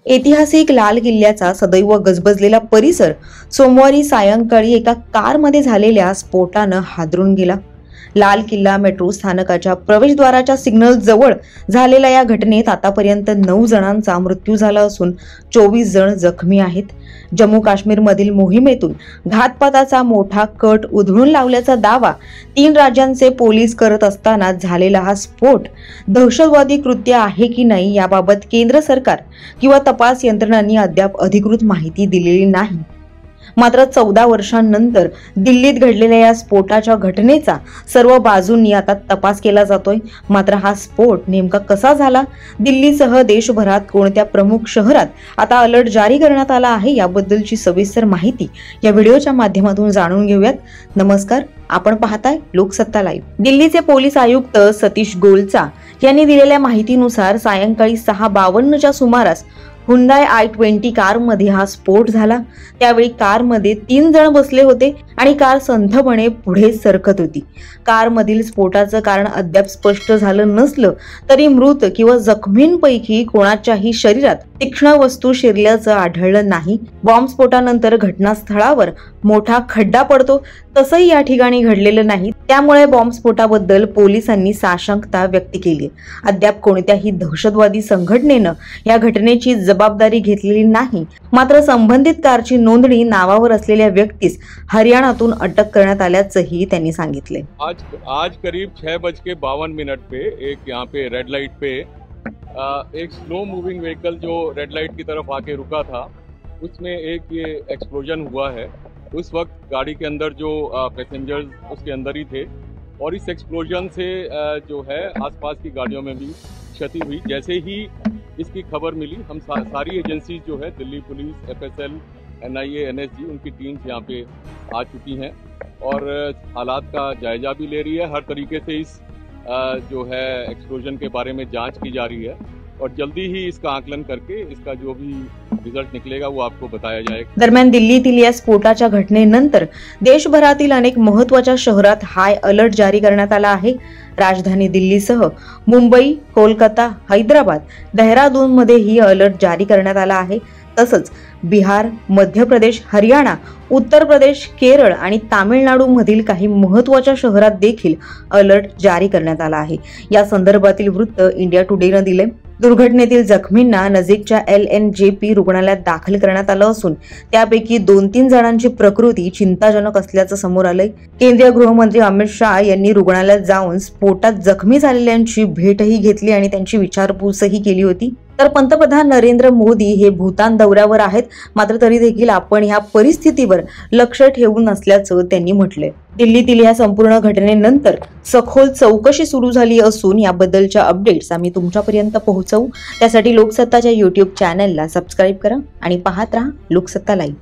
ऐतिहासिक लाल किल्ल्याचा सदैव गजबजलेला परिसर सोमवारी सायंकाळी एका कारमध्ये झालेल्या स्फोटानं हादरून गेला। लाल किल्ला मेट्रो स्थानकाच्या प्रवेशद्वाराच्या सिग्नल जवळ झालेल्या या घटनेत आतापर्यंत 9 जणांचा मृत्यू झाला असून 24 जण जखमी आहेत। जम्मू काश्मीरमधील मोहिमेतून घातपाताचा मोठा कट उधळून लावल्याचा दावा 3 राज्यांचे पोलीस करत असताना झालेला हा स्फोट दहशतवादी कृत्य आहे की नाही याबाबत केंद्र सरकार किंवा तपास यंत्रणांनी अद्याप अधिकृत माहिती दिलेली नाही। मात्र 14 वर्षांनंतर दिल्लीत घडलेल्या या स्फोटाच्या घटनेचा सर्व बाजूंनी आता तपास केला जातोय। मात्र हा स्फोट नेमका कसा झाला, दिल्लीसह देशभरात कोणत्या प्रमुख शहरात आता अलर्ट जारी करण्यात आला आहे याबद्दलची सविस्तर माहिती या व्हिडिओच्या माध्यमातून जाणून घेऊयात। नमस्कार, आपण पाहताय लोकसत्ता लाईव्ह। दिल्लीचे पोलीस आयुक्त सतीश गोलचा यांनी दिलेल्या माहितीनुसार सायंकाळी 6:52च्या सुमारास हुंडाई i20 कारमध्ये हा स्फोट झाला। त्यावेळी कारमध्ये 3 जण बसले होते आणि कार संथपणे पुढे सरकत होती। कारमधील स्फोटाचं कारण अद्याप स्पष्ट झालं नसलं तरी मृत किंवा जखमींपैकी कोणाच्याही शरीरात तीक्ष्ण वस्तू शिरल्याचं आढळलं नाही। बॉम्बस्फोटानंतर घटनास्थळावर मोठा खड्डा पडतो तसंही या ठिकाणी घडलेलं नाही, त्यामुळे बॉम्बस्फोटाबद्दल पोलिसांनी साशंकता व्यक्त केली। अद्याप कोणत्याही दहशतवादी संघटनेनं या घटनेची जबाबदारी घेतलेली नाही। मात्र संबंधित कारची नोंदणी नावावर असलेल्या व्यक्तीस हरियाणातून अटक करण्यात आल्याचंही त्यांनी सांगितले। आज करीब 6:52 पे एक यहाँ पे रेड लाइट पे एक स्लो मूविंग व्हीकल जो रेड लाइट की तरफ आके रुका था, उसमें एक ये एक्सप्लोजन हुआ है। उस वक्त गाड़ी के अंदर जो पैसेंजर्स उसके अंदर ही थे और इस एक्सप्लोजन से जो है आसपास की गाड़ियों में भी क्षति हुई। जैसे ही इसकी खबर मिली, हम सारी एजेंसी जो है Delhi police, FSL, NIA, NSG, उनकी टीम्स यहाँ पे आ चुकी हैं और हालात का जायजा भी ले रही है। हर तरीके से इस जो है एक्सप्लोजन के बारे में जांच की जा रही है और जल्दी ही इसका आकलन करके इसका जो भी रिजल्ट निकलेगा वो आपको बताया जाएगा। दरम्यान दिल्लीतील या स्फोटाच्या घटनेनंतर देशभरातील अनेक महत्त्वाच्या शहरात हाय अलर्ट जारी करण्यात आला आहे। राजधानी दिल्लीसह मुंबई, कोलकाता, हैदराबाद, देहरादून मध्ये ही अलर्ट जारी करण्यात आला आहे। तसंच बिहार, मध्य प्रदेश, हरियाणा, उत्तर प्रदेश, केरळ आणि तामिळनाडू मधील काही महत्त्वाच्या शहरात देखील अलर्ट जारी करण्यात आला आहे। या संदर्भातील वृत्त इंडिया टुडेनं दिले। दुर्घटनेतील जखमींना नजीकच्या LNJP रुग्णालयात दाखल करण्यात आलं असून त्यापैकी 2-3 जणांची प्रकृती चिंताजनक असल्याचं समोर आलंय। केंद्रीय गृहमंत्री अमित शाह यांनी रुग्णालयात जाऊन स्फोटात जखमी झालेल्यांची भेटही घेतली आणि त्यांची विचारपूसही केली होती। तर पंतप्रधान नरेंद्र मोदी हे भूतान दौऱ्यावर आहेत, मात्र तरी देखील आपण ह्या परिस्थितीवर लक्ष ठेवून असल्याचं त्यांनी म्हटलंय। दिल्लीतील या संपूर्ण घटनेनंतर सखोल चौकशी सुरू झाली असून याबद्दलच्या अपडेट्स आम्ही तुमच्यापर्यंत पोहोचवू। त्यासाठी लोकसत्ताच्या YouTube चॅनलला सबस्क्राईब करा आणि पाहत राहा लोकसत्ता लाईव्ह।